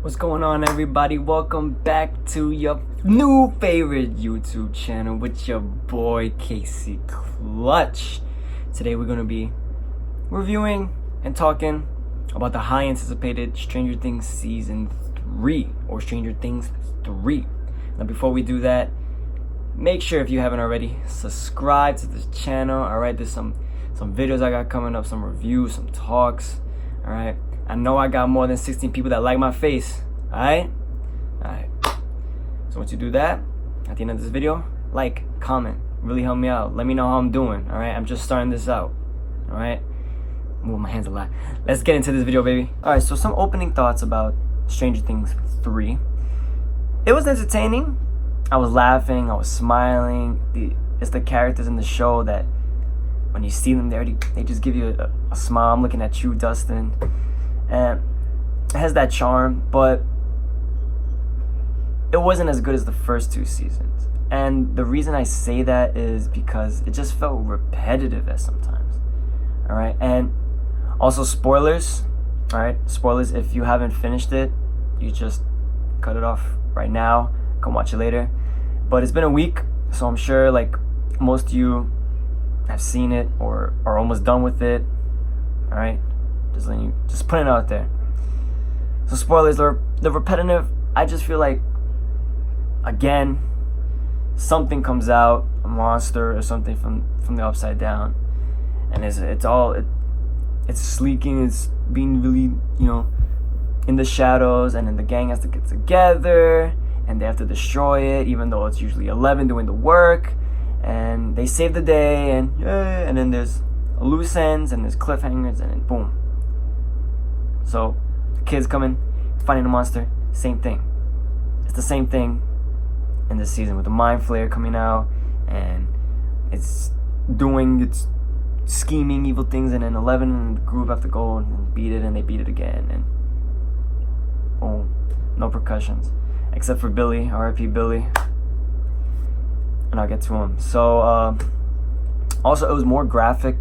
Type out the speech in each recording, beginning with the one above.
What's going on, everybody? Welcome back to your new favorite YouTube channel with your boy Casey Clutch. Today we're going to be reviewing and talking about the high anticipated Stranger Things Season 3 or Stranger Things 3. Now before we do that, make sure, if you haven't already, subscribe to this channel. Alright, there's some videos I got coming up, some reviews, some talks. Alright, I know I got more than 16 people that like my face. Alright? Alright. So once you do that, at the end of this video, like, comment. Really help me out. Let me know how I'm doing. Alright? I'm just starting this out. Alright? Move my hands a lot. Let's get into this video, baby. Alright, so some opening thoughts about Stranger Things 3. It was entertaining. I was laughing. I was smiling. It's the characters in the show that when you see them, they just give you a smile. I'm looking at you, Dustin. And it has that charm, but it wasn't as good as the first two seasons. And the reason I say that is because it just felt repetitive at sometimes. Alright, and also spoilers. Alright, spoilers, if you haven't finished it, you just cut it off right now. Come watch it later. But it's been a week, so I'm sure like most of you have seen it or are almost done with it. Alright, just putting it out there. So spoilers, they're repetitive. I just feel like, again, something comes out, a monster or something from the upside down, and it's sleeking, it's being really, in the shadows, and then the gang has to get together and they have to destroy it, even though it's usually 11 doing the work, and they save the day, and yay, and then there's loose ends and there's cliffhangers, and then boom. So kids coming, finding the monster, same thing. It's the same thing in this season with the mind flare coming out, and it's scheming evil things, and then 11 and the group have to go and beat it, and they beat it again, and boom, no percussions except for Billy, R.I.P. Billy, and I'll get to him. So also, it was more graphic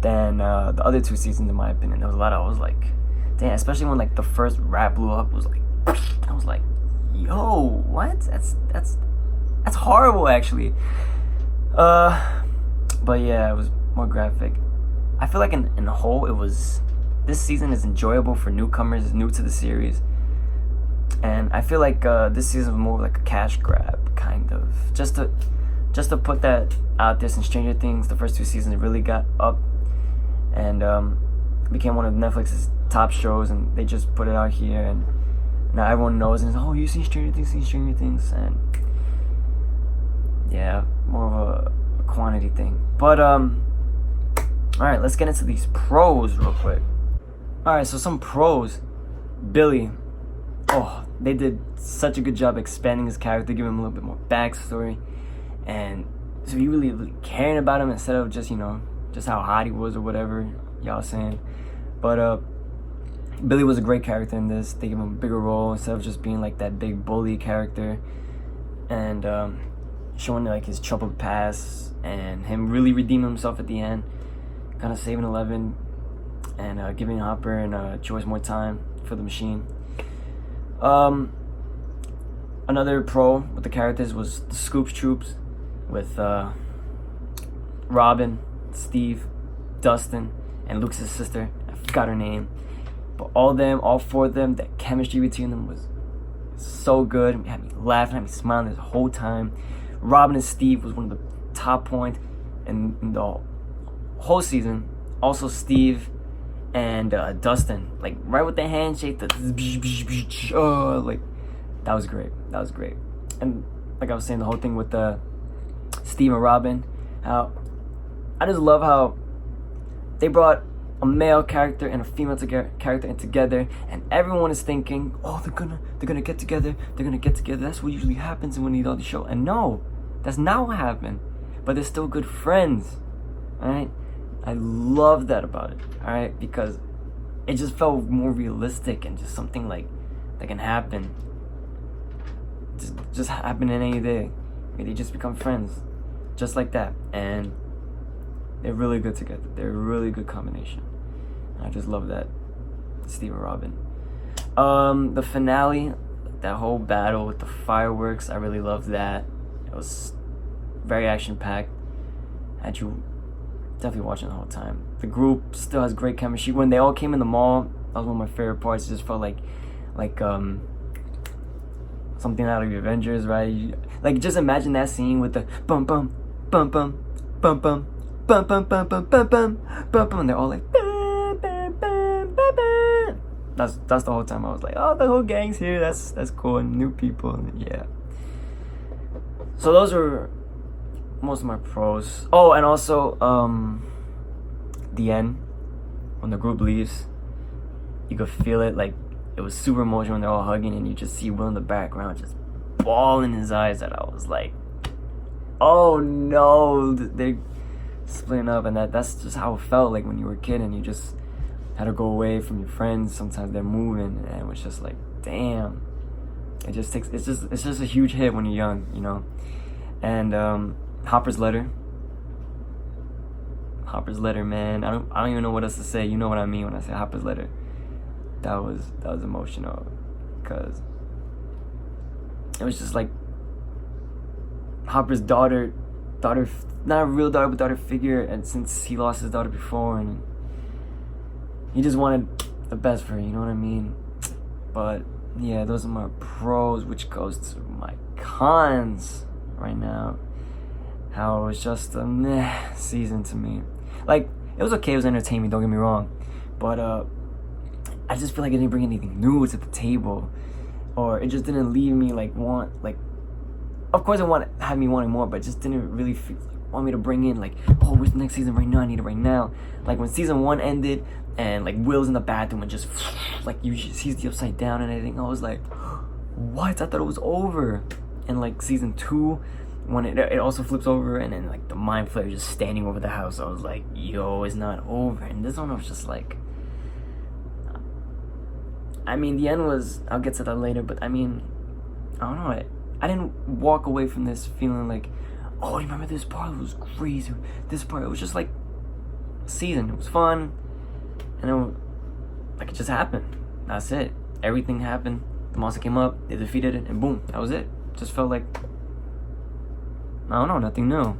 than the other two seasons, in my opinion. There was a lot I was like, damn, especially when like the first rat blew up, I was like, yo, what? That's horrible, actually. But yeah, it was more graphic. I feel like in the whole, this season is enjoyable for newcomers, new to the series, and I feel like this season was more like a cash grab, kind of, just to put that out there. Since Stranger Things, the first two seasons really got up and became one of Netflix's top shows, and they just put it out here, and now everyone knows, and oh, you see Stranger Things, and yeah, more of a quantity thing. But alright, let's get into these pros real quick. Alright, so some pros. Billy, they did such a good job expanding his character, giving him a little bit more backstory, and so you really caring about him instead of just just how hot he was or whatever y'all saying. But Billy was a great character in this. They gave him a bigger role instead of just being like that big bully character, and showing like his troubled past and him really redeeming himself at the end, kind of saving 11 and giving Hopper and Joyce more time for the machine. Another pro with the characters was the Scoops Troops with Robin, Steve, Dustin, and Luke's sister. I forgot her name. But all four of them, that chemistry between them was so good. It had me laughing, had me smiling this whole time. Robin and Steve was one of the top points in the whole season. Also Steve and Dustin, like right with the handshake, like that was great. That was great. And like I was saying, the whole thing with Steve and Robin, how I just love how they brought a male character and a female character in together, and everyone is thinking, oh, they're gonna get together. That's what usually happens in one of these shows. And no, that's not what happened. But they're still good friends. Alright? I love that about it. Alright? Because it just felt more realistic and just something like that can happen. Just happen in any day. They just become friends. Just like that. And they're really good together. They're a really good combination. I just love that. Steve and Robin. The finale, that whole battle with the fireworks, I really loved that. It was very action-packed. Had you definitely watching the whole time. The group still has great chemistry. When they all came in the mall, that was one of my favorite parts. It just felt like something out of the Avengers, right? Like, just imagine that scene with the bum bum bum bum bum bum bum bum bum bum bum bum bum bum, and they're all like bum, bum, bum, bum, bum. That's the whole time I was like, oh, the whole gang's here. That's cool, and new people, and yeah. So those were most of my pros. Oh, and also the end, when the group leaves, you could feel it. Like, it was super emotional when they're all hugging, and you just see Will in the background just bawling his eyes out. I was like, oh no, they're splitting up. And that's just how it felt like when you were a kid and you just had to go away from your friends. Sometimes they're moving, and it was just like, damn. It's just a huge hit when you're young, you know. And Hopper's letter, man. I don't even know what else to say. You know what I mean when I say Hopper's letter. That was emotional, because it was just like Hopper's daughter, not a real daughter, but daughter figure. And since he lost his daughter before, and he just wanted the best for her, you know what I mean? But yeah, those are my pros, which goes to my cons right now. How it was just a meh season to me. Like, it was okay, it was entertaining, don't get me wrong, but I just feel like it didn't bring anything new to the table, or it just didn't leave me of course it had me wanting more, but it just didn't really want me to bring in oh, where's the next season right now? I need it right now. Like when season 1 ended and Will's in the bathroom and just you sees the upside down and everything, I was like, what? I thought it was over. And season 2, when it also flips over, and then the mind flayer just standing over the house, I was like, yo, it's not over. And this one was just I mean, the end was, I'll get to that later, but I mean, I don't know, I didn't walk away from this feeling oh, you remember this part? It was crazy. This part, it was just season. It was fun, and it just happened. That's it. Everything happened. The monster came up, they defeated it, and boom, that was it. Just felt I don't know, nothing new.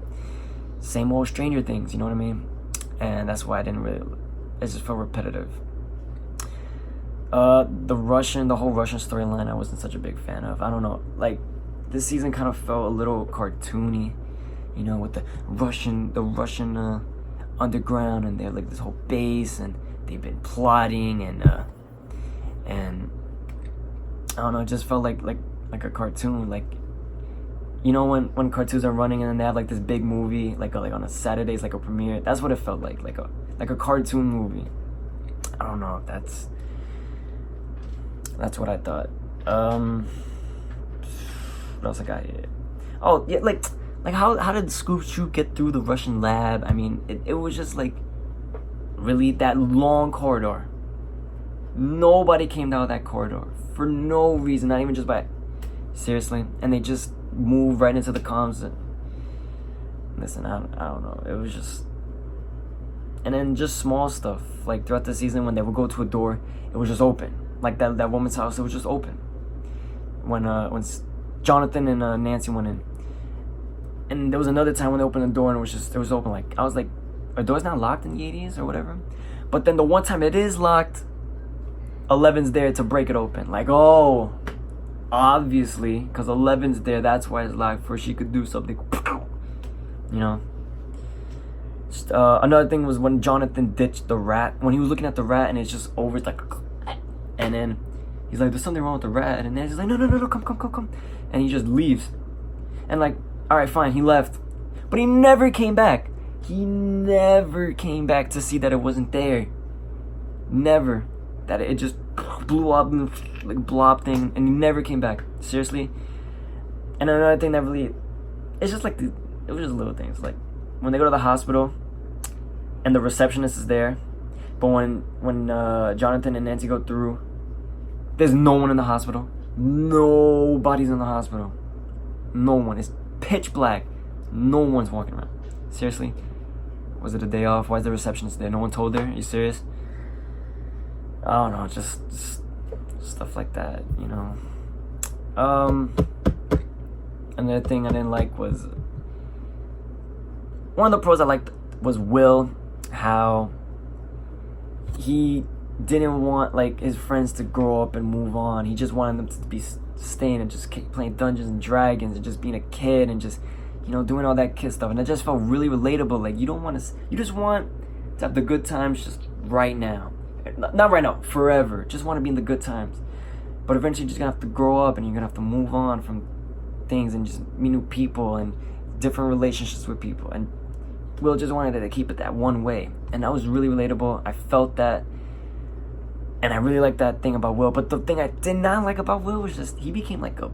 Same old Stranger Things, you know what I mean? And that's why I didn't really, it just felt repetitive. The whole Russian storyline, I wasn't such a big fan of. I don't know, this season kind of felt a little cartoony, you know, with the Russian underground, and they're this whole base, and they've been plotting, and I don't know, it just felt like a cartoon, you know, when cartoons are running and then they have this big movie on a Saturday, it's a premiere. That's what it felt like a cartoon movie. I don't know, that's what I thought. What else I got here? Oh yeah, how did Scoop Troop get through the Russian lab? I mean, it was just really that long corridor. Nobody came down that corridor for no reason, not even just by seriously, and they just moved right into the comms. And listen, I don't know. It was just, and then just small stuff throughout the season when they would go to a door, it was just open. That woman's house, it was just open. When Jonathan and Nancy went in, and there was another time when they opened the door and it was open. I was like, are doors not locked in the 80s or whatever? But then the one time it is locked, Eleven's there to break it open. Oh, obviously, because Eleven's there, that's why it's locked, for she could do something, you know. Just, another thing was when Jonathan ditched the rat, when he was looking at the rat and it's just over, it's and then he's like, there's something wrong with the rat, and Nancy's like, no, come, and he just leaves. And alright, fine, he left, but he never came back. He never came back to see that it wasn't there. Never. That it just blew up blob thing, and he never came back. Seriously. And another thing that really, it's just it was just little things, when they go to the hospital and the receptionist is there, but when Jonathan and Nancy go through, there's no one in the hospital. Nobody's in the hospital. No one. It's pitch black. No one's walking around. Seriously? Was it a day off? Why is the receptionist there? No one told her? Are you serious? I don't know. Just stuff like that, you know. Another thing I didn't like was, one of the pros I liked was Will, how he didn't want like his friends to grow up and move on. He just wanted them to be staying and just keep playing Dungeons and Dragons and just being a kid and just, you know, doing all that kid stuff. And it just felt really relatable. Like, you just want to have the good times just right now. Not right now, forever. Just want to be in the good times. But eventually you're just gonna have to grow up and you're gonna have to move on from things and just meet new people and different relationships with people. And Will just wanted to keep it that one way. And that was really relatable. I felt that. And I really liked that thing about Will. But the thing I did not like about Will was just, he became like a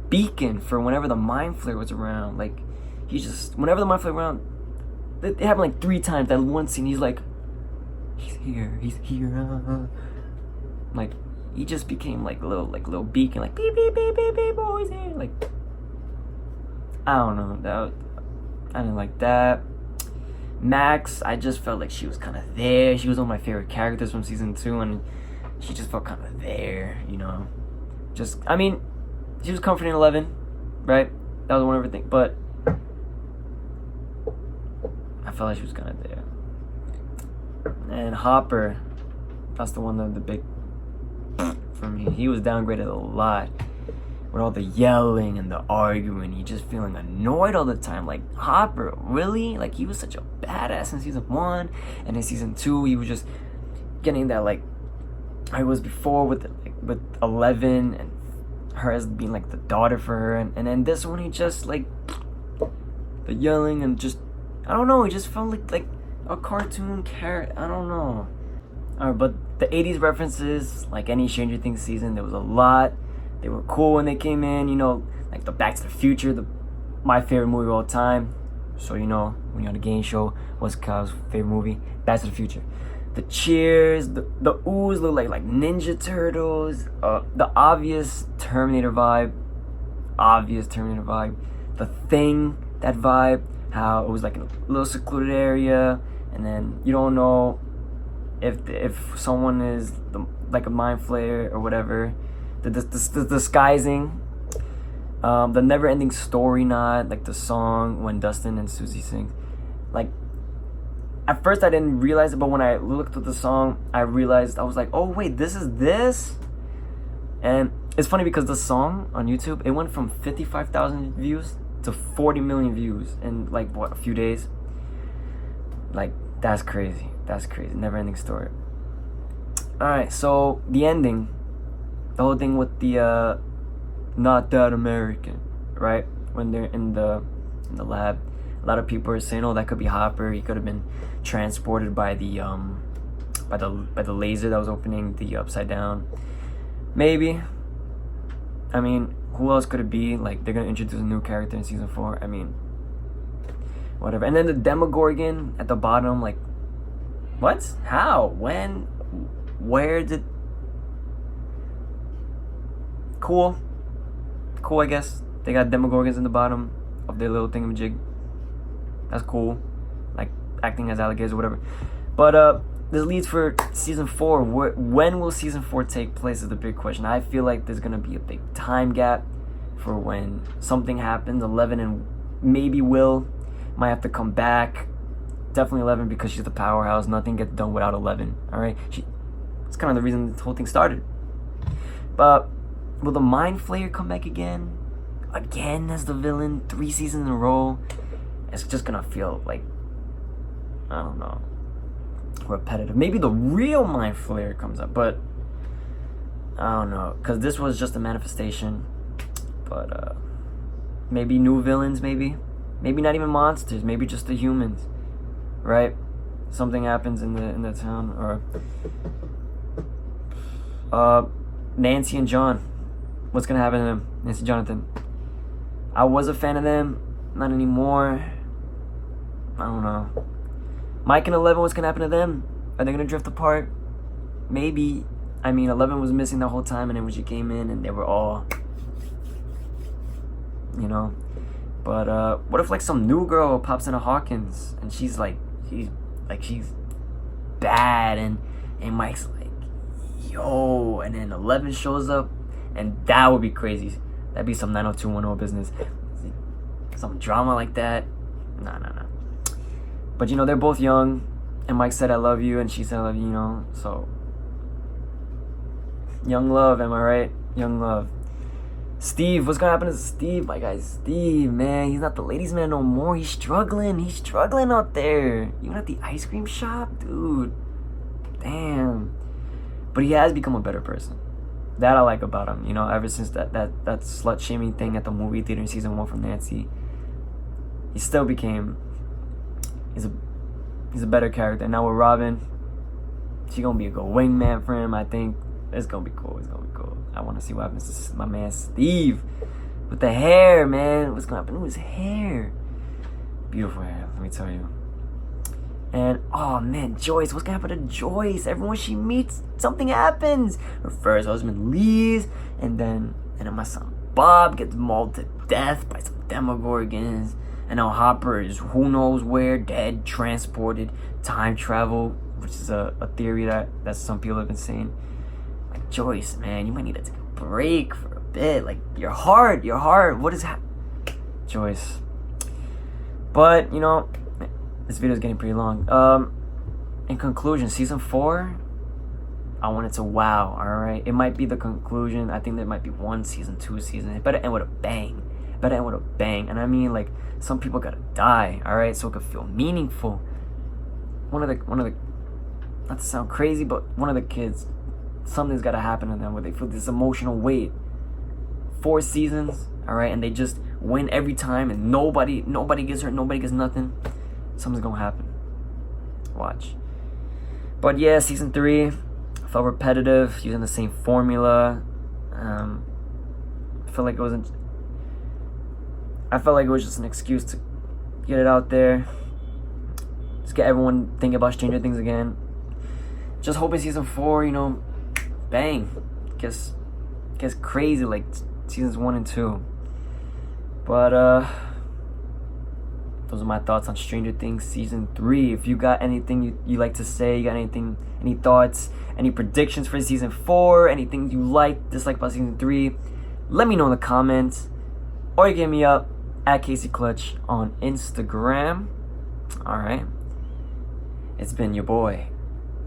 beacon for whenever the Mind Flayer was around. Like, he just, whenever the Mind Flayer was around, it happened like 3 times. That one scene, he's like, he's here. Like, he just became like little beacon, like beep beep beep beep beep, boys here. Like, I don't know, I didn't like that. Max, I just felt like she was kind of there. She was one of my favorite characters from season 2, and she just felt kind of there, you know. Just, I mean, she was comforting 11, right? That was one of her things, but I felt like she was kind of there. And Hopper, that's the one that the big for me. He was downgraded a lot with all the yelling and the arguing. He just feeling annoyed all the time. Like, Hopper, really? Like, he was such a badass in season 1, and in season 2 he was just getting that, like I was before with 11 and her as being like the daughter for her, and then this one he just like the yelling and just, I don't know, he just felt like a cartoon character. I don't know. But the 80s references, like any Stranger Things season, there was a lot. They were cool when they came in, you know, like the Back to the Future, my favorite movie of all time. So, you know, when you're on a game show, what's Kyle's favorite movie? Back to the Future. The cheers, the oohs look like Ninja Turtles, the obvious Terminator vibe. The Thing, that vibe, how it was like in a little secluded area, and then you don't know if someone is like a Mind Flayer or whatever. The disguising, the never-ending story knot, like the song when Dustin and Susie sing. Like, at first I didn't realize it, but when I looked at the song, I realized, I was like, oh wait, this is this? And it's funny because the song on YouTube, it went from 55,000 views to 40 million views in like, what, a few days? Like, that's crazy. Never-ending story. Alright, so the ending, the whole thing with the not that American, right? When they're in the lab, a lot of people are saying, oh, that could be Hopper. He could have been transported by the laser that was opening the upside down. Maybe. I mean, who else could it be? Like, they're gonna introduce a new character in season 4. I mean, whatever. And then the Demogorgon at the bottom, like, what? How? When? Where did? Cool, I guess. They got Demogorgons in the bottom of their little thingamajig. That's cool. Like, acting as alligators or whatever. But this leads for season 4. When will season 4 take place is the big question. I feel like there's gonna be a big time gap for when something happens. 11 and maybe Will might have to come back. Definitely 11 because she's the powerhouse. Nothing gets done without 11. All right, it's kind of the reason this whole thing started. But will the Mind Flayer come back again as the villain 3 seasons in a row? It's just gonna feel like, I don't know, repetitive. Maybe the real Mind Flayer comes up, but I don't know, because this was just a manifestation. But maybe new villains, maybe not even monsters, maybe just the humans, right? Something happens in the town, or Nancy and John. What's gonna happen to them? Nancy, Jonathan. I was a fan of them, not anymore. I don't know. Mike and 11, what's gonna happen to them? Are they gonna drift apart? Maybe. I mean, 11 was missing the whole time, and then when she came in, and they were all, you know. But what if like some new girl pops into Hawkins, and she's bad, and Mike's like, yo, and then 11 shows up, and that would be crazy. That'd be some 90210 business. Some drama like that. Nah. But you know, they're both young, and Mike said I love you, and she said I love you, you know, so young love, am I right? Young love. Steve, what's gonna happen to Steve? My guy Steve, man, he's not the ladies' man no more. He's struggling out there. Even at the ice cream shop, dude. Damn. But he has become a better person. That I like about him, you know, ever since that slut shaming thing at the movie theater in season 1 from Nancy. He still became, he's a better character. And now with Robin, she's gonna be a good wingman for him, I think. It's gonna be cool. I wanna see what happens to my man Steve. With the hair, man. What's gonna happen to his hair? Beautiful hair, let me tell you. And oh man, Joyce, what's gonna happen to Joyce? Everyone she meets, something happens. Her first husband leaves, and then my son Bob gets mauled to death by some demogorgons. And now Hopper is who knows where, dead, transported, time travel, which is a theory that some people have been saying. Like, Joyce, man, you might need to take a break for a bit. Like, your heart, what is happening? Joyce. But, you know, this video is getting pretty long. In conclusion, season 4, I want it to wow, alright? It might be the conclusion. I think there might be 1 season, 2 seasons. It better end with a bang. And I mean, like, some people gotta die, alright? So it could feel meaningful. One of the, not to sound crazy, but one of the kids, something's gotta happen to them where they feel this emotional weight. 4 seasons, alright? And they just win every time, and nobody gets hurt, nobody gets nothing. Something's gonna happen. Watch. But yeah, season 3 felt repetitive, using the same formula. I felt like it was just an excuse to get it out there. Just get everyone thinking about Stranger Things again. Just hoping season 4, you know, bang, gets crazy like seasons 1 and 2. But those are my thoughts on Stranger Things season 3. If you got anything you like to say, you got any thoughts, any predictions for season 4, anything you like, dislike about season 3, let me know in the comments. Or you can hit me up at Casey Clutch on Instagram. Alright. It's been your boy,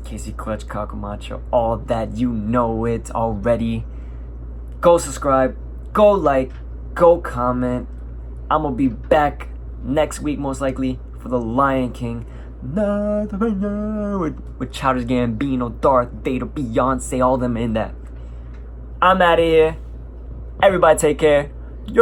Casey Clutch Camacho. All that, you know it already. Go subscribe, go like, go comment. I'm gonna be back next week most likely for The Lion King. With Childish Gambino, Darth Vader, Beyonce, all them in that. I'm out of here. Everybody take care.